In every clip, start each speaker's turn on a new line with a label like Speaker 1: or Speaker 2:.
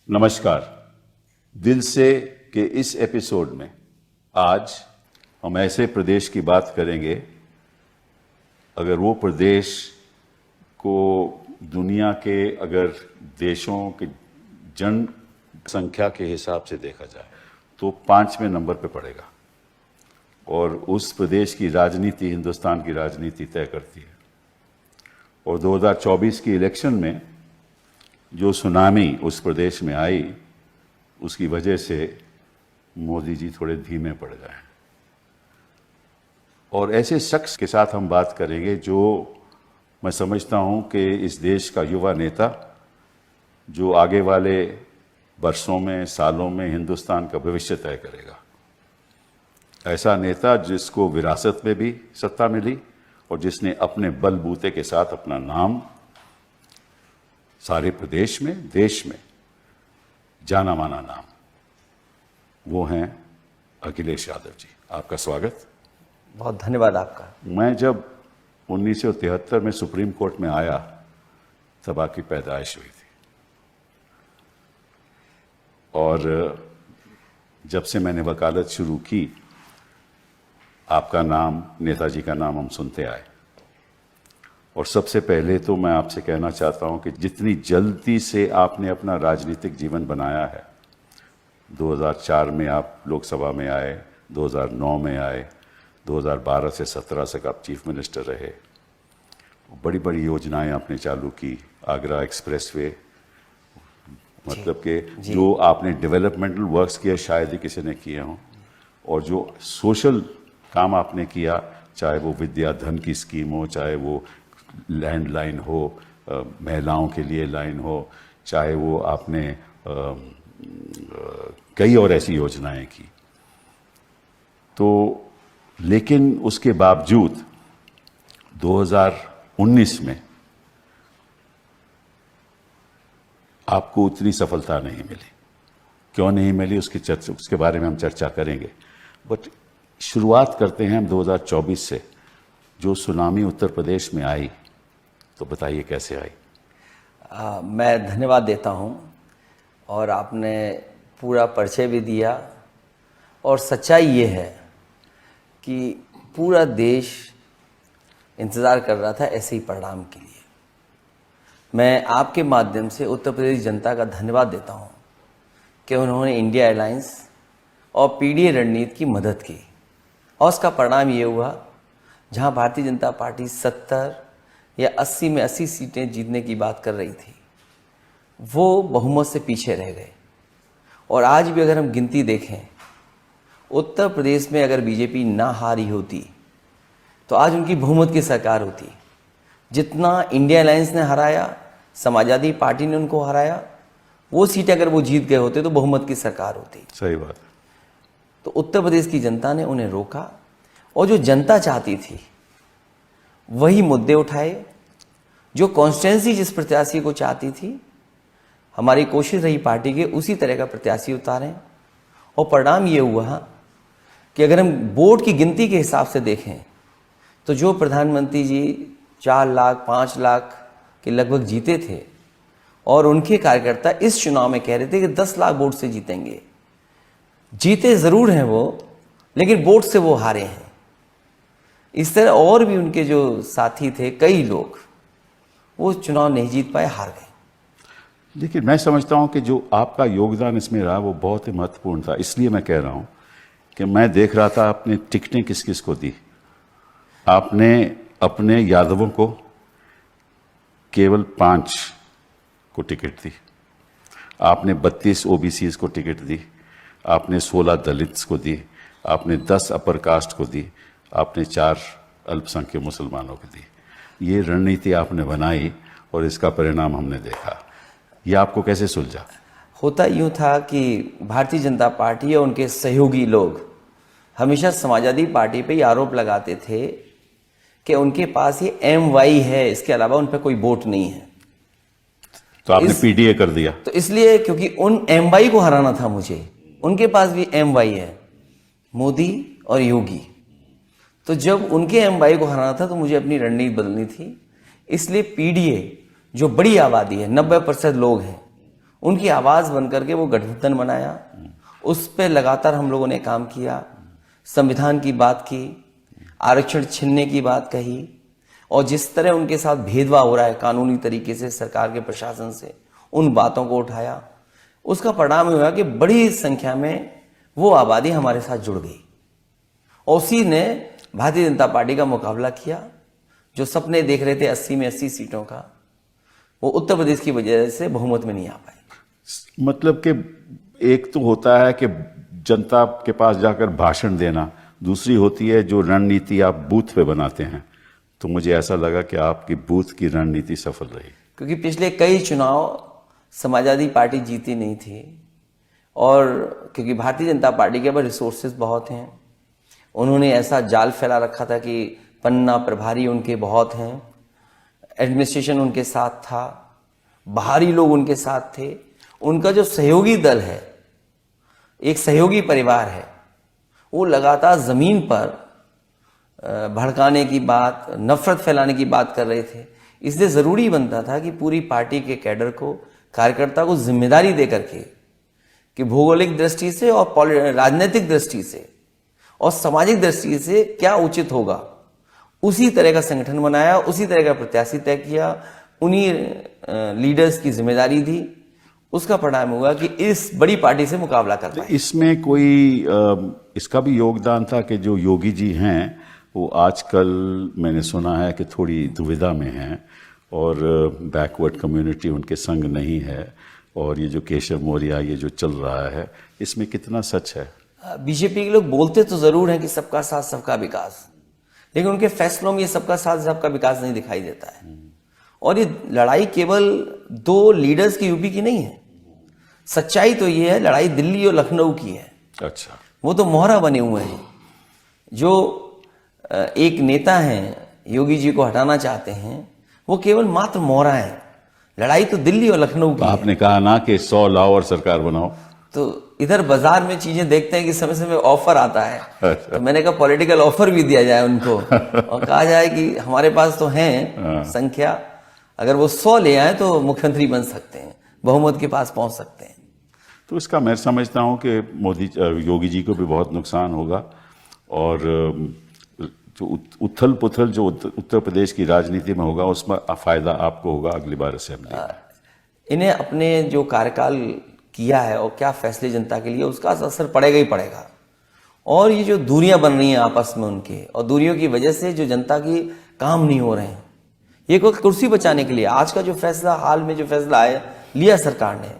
Speaker 1: नमस्कार। दिल से के इस एपिसोड में आज हम ऐसे प्रदेश की बात करेंगे, अगर वो प्रदेश को दुनिया के अगर देशों के जनसंख्या के हिसाब से देखा जाए तो 5वें नंबर पे पड़ेगा और उस प्रदेश की राजनीति हिंदुस्तान की राजनीति तय करती है। और 2024 की इलेक्शन में जो सुनामी उस प्रदेश में आई, उसकी वजह से मोदी जी थोड़े धीमे पड़ गए। और ऐसे शख्स के साथ हम बात करेंगे जो मैं समझता हूं कि इस देश का युवा नेता, जो आगे वाले वर्षों में सालों में हिंदुस्तान का भविष्य तय करेगा। ऐसा नेता जिसको विरासत में भी सत्ता मिली और जिसने अपने बलबूते के साथ अपना नाम सारे प्रदेश में, देश में जाना माना नाम, वो हैं अखिलेश यादव जी। आपका स्वागत।
Speaker 2: बहुत धन्यवाद आपका।
Speaker 1: मैं जब 1973 में सुप्रीम कोर्ट में आया तब आपकी पैदाइश हुई थी और जब से मैंने वकालत शुरू की, आपका नाम, नेताजी का नाम हम सुनते आए। और सबसे पहले तो मैं आपसे कहना चाहता हूं कि जितनी जल्दी से आपने अपना राजनीतिक जीवन बनाया है, 2004 में आप लोकसभा में आए, 2009 में आए, 2012 से 17 तक आप चीफ मिनिस्टर रहे, बड़ी बड़ी योजनाएं आपने चालू की। आगरा एक्सप्रेसवे, मतलब कि जो आपने डेवलपमेंटल वर्क्स किए शायद ही किसी ने किए हों, और जो सोशल काम आपने किया, चाहे वो विद्या धन की स्कीम हो, चाहे वो लैंड लाइन हो, महिलाओं के लिए लाइन हो, चाहे वो आपने कई और ऐसी योजनाएं की। तो लेकिन उसके बावजूद 2019 में आपको उतनी सफलता नहीं मिली। क्यों नहीं मिली उसके बारे में हम चर्चा करेंगे। बट शुरुआत करते हैं हम 2024 से। जो सुनामी उत्तर प्रदेश में आई, तो बताइए कैसे आई।
Speaker 2: मैं धन्यवाद देता हूं, और आपने पूरा परिचय भी दिया। और सच्चाई ये है कि पूरा देश इंतज़ार कर रहा था ऐसे ही परिणाम के लिए। मैं आपके माध्यम से उत्तर प्रदेश जनता का धन्यवाद देता हूं कि उन्होंने इंडिया एलायंस और पीडीए रणनीति की मदद की, और उसका परिणाम ये हुआ, जहां भारतीय जनता पार्टी 70 या 80 में 80 सीटें जीतने की बात कर रही थी, वो बहुमत से पीछे रह गए। और आज भी अगर हम गिनती देखें, उत्तर प्रदेश में अगर बीजेपी ना हारी होती तो आज उनकी बहुमत की सरकार होती। जितना इंडिया अलायंस ने हराया, समाजवादी पार्टी ने उनको हराया, वो सीटें अगर वो जीत गए होते तो बहुमत की सरकार होती।
Speaker 1: सही बात।
Speaker 2: तो उत्तर प्रदेश की जनता ने उन्हें रोका, और जो जनता चाहती थी वही मुद्दे उठाए। जो कॉन्स्टिट्यूंसी जिस प्रत्याशी को चाहती थी, हमारी कोशिश रही पार्टी के उसी तरह का प्रत्याशी उतारें। और परिणाम ये हुआ कि अगर हम वोट की गिनती के हिसाब से देखें तो जो प्रधानमंत्री जी 4 लाख 5 लाख के लगभग जीते थे, और उनके कार्यकर्ता इस चुनाव में कह रहे थे कि 10 लाख वोट से जीतेंगे। जीते जरूर हैं वो, लेकिन वोट से वो हारे हैं। इस तरह और भी उनके जो साथी थे, कई लोग, वो चुनाव नहीं जीत पाए, हार गए।
Speaker 1: देखिए, मैं समझता हूं कि जो आपका योगदान इसमें रहा वो बहुत ही महत्वपूर्ण था। इसलिए मैं कह रहा हूं कि मैं देख रहा था आपने टिकटें किस किस को दी। आपने अपने यादवों को केवल 5 को टिकट दी, आपने 32 ओबीसीज को टिकट दी, आपने 16 दलित्स को दी, आपने 10 अपर कास्ट को दी, आपने 4 अल्पसंख्यक मुसलमानों को दी। ये रणनीति आपने बनाई और इसका परिणाम हमने देखा। ये आपको कैसे सुलझा?
Speaker 2: होता यूं था कि भारतीय जनता पार्टी और उनके सहयोगी लोग हमेशा समाजवादी पार्टी पे आरोप लगाते थे कि उनके पास ये MY है, इसके अलावा उन पर कोई वोट नहीं है।
Speaker 1: तो आपने पीडीए कर दिया।
Speaker 2: तो इसलिए, क्योंकि उन MY को हराना था मुझे, उनके पास भी MY है, मोदी और योगी। तो जब उनके MY को हराना था तो मुझे अपनी रणनीति बदलनी थी। इसलिए पीडीए, जो बड़ी आबादी है, 90% लोग हैं, उनकी आवाज बन करके वो गठबंधन बनाया, उस पर लगातार हम लोगों ने काम किया, संविधान की बात की, आरक्षण छीनने की बात कही, और जिस तरह उनके साथ भेदभाव हो रहा है कानूनी तरीके से सरकार के प्रशासन से, उन बातों को उठाया। उसका परिणाम हुआ कि बड़ी संख्या में वो आबादी हमारे साथ जुड़ गई और उसी ने भारतीय जनता पार्टी का मुकाबला किया। जो सपने देख रहे थे 80 में 80 सीटों का, वो उत्तर प्रदेश की वजह से बहुमत में नहीं आ पाए।
Speaker 1: मतलब कि एक तो होता है कि जनता के पास जाकर भाषण देना, दूसरी होती है जो रणनीति आप बूथ पे बनाते हैं। तो मुझे ऐसा लगा कि आपकी बूथ की रणनीति सफल रही,
Speaker 2: क्योंकि पिछले कई चुनाव समाजवादी पार्टी जीती नहीं थी, और क्योंकि भारतीय जनता पार्टी के पास रिसोर्सेज बहुत हैं, उन्होंने ऐसा जाल फैला रखा था कि पन्ना प्रभारी उनके बहुत हैं, एडमिनिस्ट्रेशन उनके साथ था, बाहरी लोग उनके साथ थे। उनका जो सहयोगी दल है, एक सहयोगी परिवार है, वो लगातार जमीन पर भड़काने की बात, नफरत फैलाने की बात कर रहे थे। इसलिए जरूरी बनता था कि पूरी पार्टी के कैडर को, कार्यकर्ता को जिम्मेदारी दे करके कि भौगोलिक दृष्टि से और राजनीतिक दृष्टि से और सामाजिक दृष्टि से क्या उचित होगा, उसी तरह का संगठन बनाया, उसी तरह का प्रत्याशी तय किया, उन्हीं लीडर्स की जिम्मेदारी दी। उसका परिणाम हुआ कि इस बड़ी पार्टी से मुकाबला कर पाए।
Speaker 1: इसमें कोई इसका भी योगदान था कि जो योगी जी हैं वो आजकल मैंने सुना है कि थोड़ी दुविधा में हैं और बैकवर्ड कम्युनिटी उनके संग नहीं है, और ये जो केशव मौर्य ये जो चल रहा है, इसमें कितना सच है?
Speaker 2: बीजेपी के लोग बोलते तो जरूर हैं कि सबका साथ सबका विकास, लेकिन उनके फैसलों में ये सबका साथ सबका विकास नहीं दिखाई देता है। और ये लड़ाई केवल दो लीडर्स की यूपी की नहीं है, सच्चाई तो ये है लड़ाई दिल्ली और लखनऊ की है।
Speaker 1: अच्छा,
Speaker 2: वो तो मोहरा बने हुए हैं। जो एक नेता हैं, योगी जी को हटाना चाहते हैं, वो केवल मात्र मोहरा है। लड़ाई तो दिल्ली और लखनऊ की है।
Speaker 1: आपने कहा ना कि 100 लाओ और सरकार बनाओ,
Speaker 2: तो इधर बाजार में चीजें देखते हैं कि समय समय ऑफर आता है, तो मैंने कहा पॉलिटिकल ऑफर भी दिया जाए उनको और कहा जाए कि हमारे पास तो हैं संख्या, अगर वो 100 ले आए तो मुख्यमंत्री बन सकते हैं, बहुमत के पास पहुंच सकते हैं।
Speaker 1: तो इसका मैं समझता हूं कि योगी जी को भी बहुत नुकसान होगा, और जो उथल पुथल जो उत्तर प्रदेश की राजनीति में होगा उसमें फायदा आपको होगा अगली बार असेंबली में।
Speaker 2: इन्हें अपने जो कार्यकाल किया है और क्या फैसले जनता के लिए, उसका असर पड़ेगा ही पड़ेगा। और ये जो दूरियां बन रही हैं आपस में उनके, और दूरियों की वजह से जो जनता की काम नहीं हो रहे हैं, ये कोई कुर्सी बचाने के लिए आज का जो फैसला, हाल में जो फैसला आया लिया सरकार ने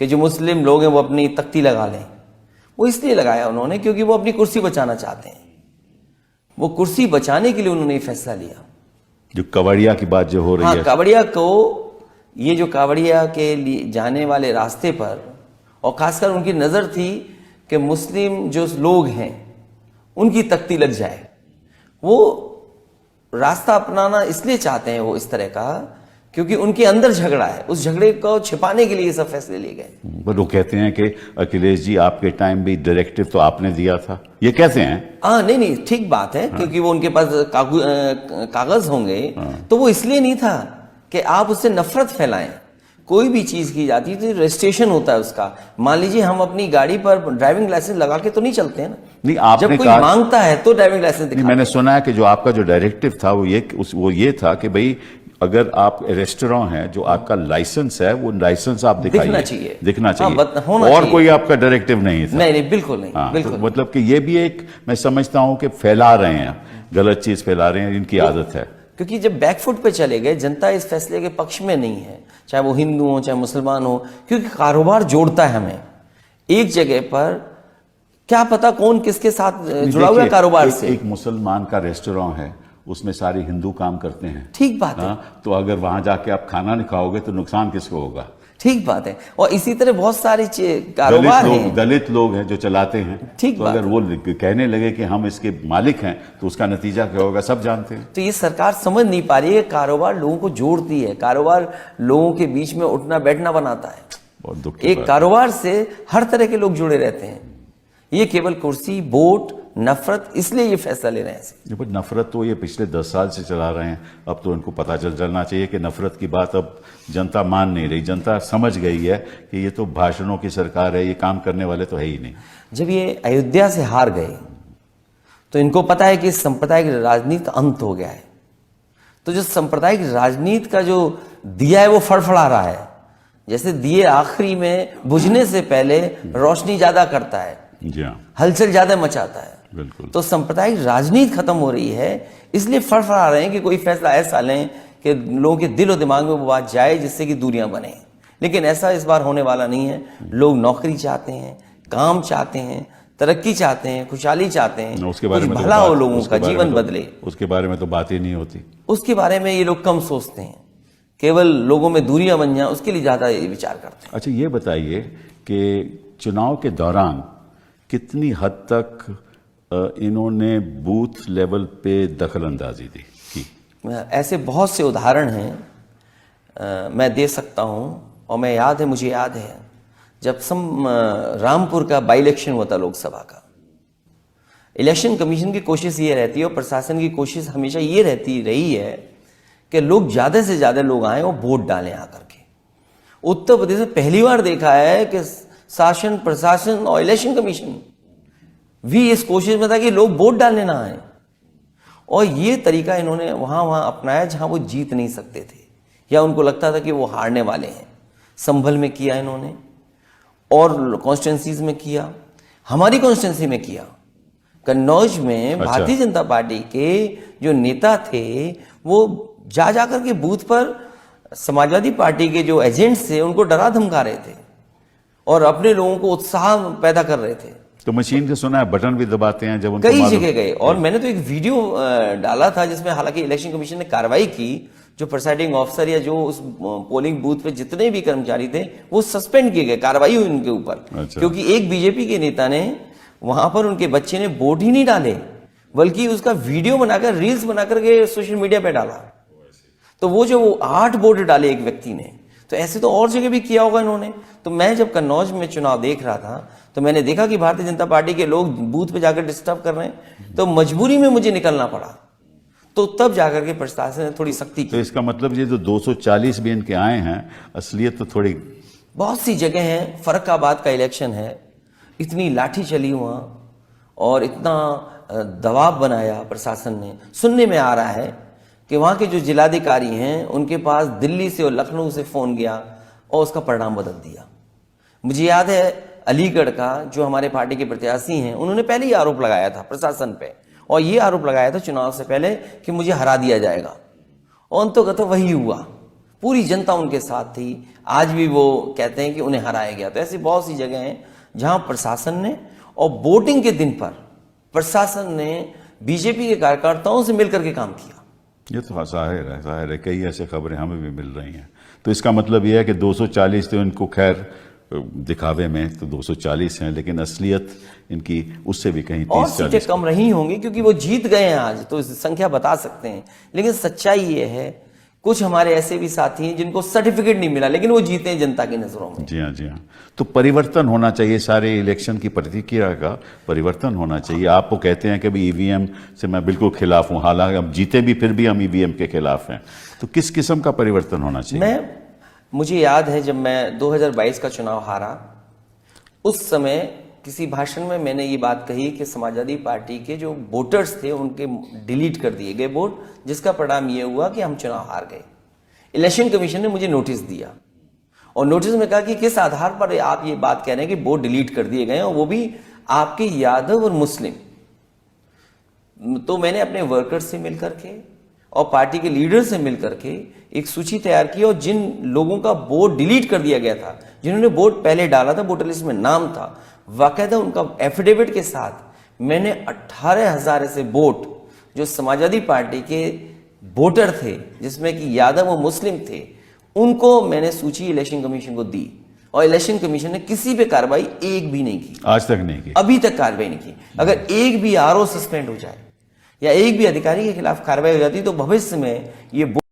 Speaker 2: कि जो मुस्लिम लोग हैं वो अपनी तख्ती लगा लें, वो इसलिए लगाया उन्होंने क्योंकि वो अपनी कुर्सी बचाना चाहते हैं। वो कुर्सी बचाने के लिए उन्होंने ये फैसला लिया।
Speaker 1: जो कावड़िया की बात जो हो रही है,
Speaker 2: कावड़िया को, ये जो कावड़िया के लिए जाने वाले रास्ते पर, और खासकर उनकी नजर थी कि मुस्लिम जो लोग हैं उनकी तख्ती लग जाए, वो रास्ता अपनाना इसलिए चाहते हैं वो इस तरह का क्योंकि उनके अंदर झगड़ा है, उस झगड़े को छिपाने के लिए ये सब फैसले लिए गए।
Speaker 1: पर वो कहते हैं कि अखिलेश जी आपके टाइम भी डायरेक्टिव तो आपने दिया था, ये कहते हैं।
Speaker 2: नहीं, ठीक बात है। क्योंकि वो उनके पास कागज होंगे, तो वो इसलिए नहीं था कि आप उससे नफरत फैलाएं। कोई भी चीज की जाती है तो रजिस्ट्रेशन होता है उसका। मान लीजिए हम अपनी गाड़ी पर ड्राइविंग लाइसेंस लगा के तो नहीं चलते हैं ना,
Speaker 1: नहीं आपने
Speaker 2: जब कोई मांगता है तो ड्राइविंग लाइसेंस दिखाते हैं।
Speaker 1: मैंने सुना है कि जो आपका जो डायरेक्टिव था वो ये था कि भाई अगर आप रेस्टोरेंट है जो आपका लाइसेंस है वो लाइसेंस आप दिखाइए, दिखना चाहिए, और कोई आपका डायरेक्टिव नहीं था।
Speaker 2: नहीं, बिल्कुल नहीं। बिल्कुल।
Speaker 1: तो मतलब कि ये भी एक मैं समझता हूं कि फैला रहे हैं, गलत चीज फैला रहे हैं, इनकी आदत है।
Speaker 2: क्योंकि जब बैकफुट पे चले गए, जनता इस फैसले के पक्ष में नहीं है, चाहे वो हिंदू हो चाहे मुसलमान हो, क्योंकि कारोबार जोड़ता है हमें एक जगह पर। क्या पता कौन किसके साथ जुड़ा हुआ है कारोबार से।
Speaker 1: एक मुसलमान का रेस्टोरेंट है, उसमें सारे हिंदू काम करते हैं,
Speaker 2: ठीक बात है।
Speaker 1: तो अगर वहां जाके आप खाना नहीं खाओगे तो नुकसान किसको होगा?
Speaker 2: ठीक बात है। और इसी तरह बहुत सारे कारोबार हैं,
Speaker 1: दलित लोग हैं जो चलाते हैं,
Speaker 2: ठीक
Speaker 1: तो अगर वो कहने लगे कि हम इसके मालिक हैं तो उसका नतीजा क्या होगा सब जानते हैं।
Speaker 2: तो ये सरकार समझ नहीं पा रही है, कारोबार लोगों को जोड़ती है, कारोबार लोगों के बीच में उठना बैठना बनाता है।
Speaker 1: बहुत दुख की
Speaker 2: एक
Speaker 1: बात
Speaker 2: कारोबार से हर तरह के लोग जुड़े रहते हैं। ये केवल कुर्सी, वोट, नफरत, इसलिए ये फैसला ले रहे हैं ऐसे।
Speaker 1: ये पर नफरत तो ये पिछले 10 साल से चला रहे हैं, अब तो इनको पता चलना चाहिए कि नफरत की बात अब जनता मान नहीं रही, जनता समझ गई है कि ये तो भाषणों की सरकार है, ये काम करने वाले तो है ही नहीं।
Speaker 2: जब ये अयोध्या से हार गए तो इनको पता है कि सांप्रदायिक राजनीति का अंत हो गया है। तो जो सांप्रदायिक राजनीति का जो दिया है वो फड़फड़ा रहा है, जैसे दिए आखिरी में बुझने से पहले रोशनी ज्यादा करता है,
Speaker 1: जी हाँ,
Speaker 2: हलचल ज्यादा मचाता है।
Speaker 1: बिल्कुल।
Speaker 2: तो सांप्रदायिक राजनीति खत्म हो रही है, इसलिए फड़फड़ा रहे हैं कि कोई फैसला ऐसा लें कि लोगों के दिल और दिमाग में वो बात जाए जिससे कि दूरियां बने। लेकिन ऐसा इस बार होने वाला नहीं है। लोग नौकरी चाहते हैं, काम चाहते हैं, तरक्की चाहते हैं, खुशहाली चाहते हैं,
Speaker 1: उसके बारे
Speaker 2: कुछ
Speaker 1: में तो
Speaker 2: भला हो,
Speaker 1: बात-
Speaker 2: लोगों
Speaker 1: उसके
Speaker 2: का
Speaker 1: बारे में
Speaker 2: जीवन
Speaker 1: तो-
Speaker 2: बदले,
Speaker 1: उसके बारे में तो बात ही नहीं होती।
Speaker 2: उसके बारे में ये लोग कम सोचते हैं। केवल लोगों में दूरियां बन जाए उसके लिए ज्यादा ये विचार करते हैं।
Speaker 1: अच्छा, ये बताइए कि चुनाव के दौरान कितनी हद तक इन्होंने बूथ लेवल पे दखल अंदाजी की?
Speaker 2: ऐसे बहुत से उदाहरण हैं, मैं दे सकता हूं। और मुझे याद है जब रामपुर का बाई इलेक्शन हुआ था लोकसभा का, इलेक्शन कमीशन की कोशिश ये रहती है और प्रशासन की कोशिश हमेशा ये रही है कि लोग ज्यादा से ज्यादा लोग आए और वोट डालें आकर के। उत्तर प्रदेश में पहली बार देखा है कि शासन, प्रशासन और इलेक्शन कमीशन भी इस कोशिश में था कि लोग वोट डालने ना आए। और ये तरीका इन्होंने वहां अपनाया जहां वो जीत नहीं सकते थे या उनको लगता था कि वो हारने वाले हैं। संभल में किया इन्होंने और कॉन्स्टिट्यूंसीज में किया, हमारी कॉन्स्टिट्यूंसी में किया। कन्नौज में
Speaker 1: अच्छा।
Speaker 2: भारतीय जनता पार्टी के जो नेता थे वो जा करके बूथ पर समाजवादी पार्टी के जो एजेंट्स थे उनको डरा धमका रहे थे और अपने लोगों को उत्साह पैदा कर रहे थे।
Speaker 1: तो मशीन से सुना है बटन भी दबाते हैं जब उनको
Speaker 2: कई
Speaker 1: मालूम-
Speaker 2: जगह गए और मैंने तो एक वीडियो डाला था जिसमें हालांकि इलेक्शन कमीशन ने कार्रवाई की। जो प्रिसाइडिंग ऑफिसर या जो उस पोलिंग बूथ पे जितने भी कर्मचारी थे वो सस्पेंड किए गए, कार्रवाई हुई उनके ऊपर।
Speaker 1: अच्छा।
Speaker 2: क्योंकि एक बीजेपी के नेता ने वहां पर उनके बच्चे ने वोट ही नहीं डाले बल्कि उसका वीडियो बनाकर रील्स बनाकर के सोशल मीडिया पे डाला। तो वो 8 वोट डाले एक व्यक्ति ने, तो ऐसे तो और जगह भी किया होगा इन्होंने। तो मैं जब कन्नौज में चुनाव देख रहा था तो मैंने देखा कि भारतीय जनता पार्टी के लोग बूथ पे जाकर डिस्टर्ब कर रहे हैं, तो मजबूरी में मुझे निकलना पड़ा। तो तब जाकर के प्रशासन ने थोड़ी सख्ती
Speaker 1: तो
Speaker 2: की।
Speaker 1: इसका मतलब ये जो 240 भी इनके आए हैं, असलियत तो थोड़ी
Speaker 2: बहुत सी जगह हैं, फर्रुखाबाद का इलेक्शन है, इतनी लाठी चली वहां और इतना दबाव बनाया प्रशासन ने। सुनने में आ रहा है कि वहां के जो जिलाधिकारी हैं उनके पास दिल्ली से और लखनऊ से फोन गया और उसका परिणाम बदल दिया। मुझे याद है अलीगढ़ का जो हमारे पार्टी के प्रत्याशी हैं उन्होंने पहले ही आरोप लगाया था प्रशासन पे, और ये आरोप लगाया था चुनाव से पहले कि मुझे हरा दिया जाएगा, और अंततः तो वही हुआ। पूरी जनता उनके साथ थी। आज भी वो कहते हैं कि उन्हें हराया गया। तो ऐसी बहुत सी जगह हैं जहां प्रशासन ने, और वोटिंग के दिन पर प्रशासन ने बीजेपी के कार्यकर्ताओं से मिलकर के काम किया।
Speaker 1: ये तो जाहिर है कई ऐसे खबरें हमें भी मिल रही हैं। तो इसका मतलब यह है कि 240 तो इनको खैर दिखावे में तो 240 हैं, लेकिन असलियत इनकी उससे भी कहीं
Speaker 2: और
Speaker 1: 30-40
Speaker 2: सीटें कम रही होंगी क्योंकि वो जीत गए हैं आज, तो संख्या बता सकते हैं। लेकिन सच्चाई ये है कुछ हमारे ऐसे भी साथी हैं जिनको सर्टिफिकेट नहीं मिला लेकिन वो जीते हैं जनता की नजरों में।
Speaker 1: जी हाँ, जी हाँ। तो परिवर्तन होना चाहिए, सारे इलेक्शन की प्रतिक्रिया का परिवर्तन होना चाहिए। आप वो कहते हैं कि भाई ईवीएम से मैं बिल्कुल खिलाफ हूँ, हालांकि हम जीते भी फिर भी हम ईवीएम के खिलाफ हैं। तो किस किस्म का परिवर्तन होना चाहिए?
Speaker 2: मुझे याद है जब मैं 2022 का चुनाव हारा, उस समय किसी भाषण में मैंने ये बात कही कि समाजवादी पार्टी के जो वोटर्स थे उनके डिलीट कर दिए गए वोट, जिसका परिणाम ये हुआ कि हम चुनाव हार गए। इलेक्शन कमीशन ने मुझे नोटिस दिया और नोटिस में कहा कि किस आधार पर आप ये बात कह रहे हैं कि वोट डिलीट कर दिए गए और वो भी आपके यादव और मुस्लिम। तो मैंने अपने वर्कर्स से मिलकर के और पार्टी के लीडर से मिलकर के एक सूची तैयार की और जिन लोगों का वोट डिलीट कर दिया गया था, जिन्होंने वोट पहले डाला था, वोटर लिस्ट में नाम था, वाकायदा उनका एफिडेविट के साथ मैंने 18,000 ऐसे वोट जो समाजवादी पार्टी के वोटर थे जिसमें कि यादव और मुस्लिम थे, उनको मैंने सूची इलेक्शन कमीशन को दी और इलेक्शन कमीशन ने किसी पे कार्रवाई एक भी नहीं की।
Speaker 1: आज तक नहीं की,
Speaker 2: अभी तक कार्रवाई नहीं की। अगर एक भी आरओ सस्पेंड हो जाए या एक भी अधिकारी के खिलाफ कार्रवाई हो जाती तो भविष्य में ये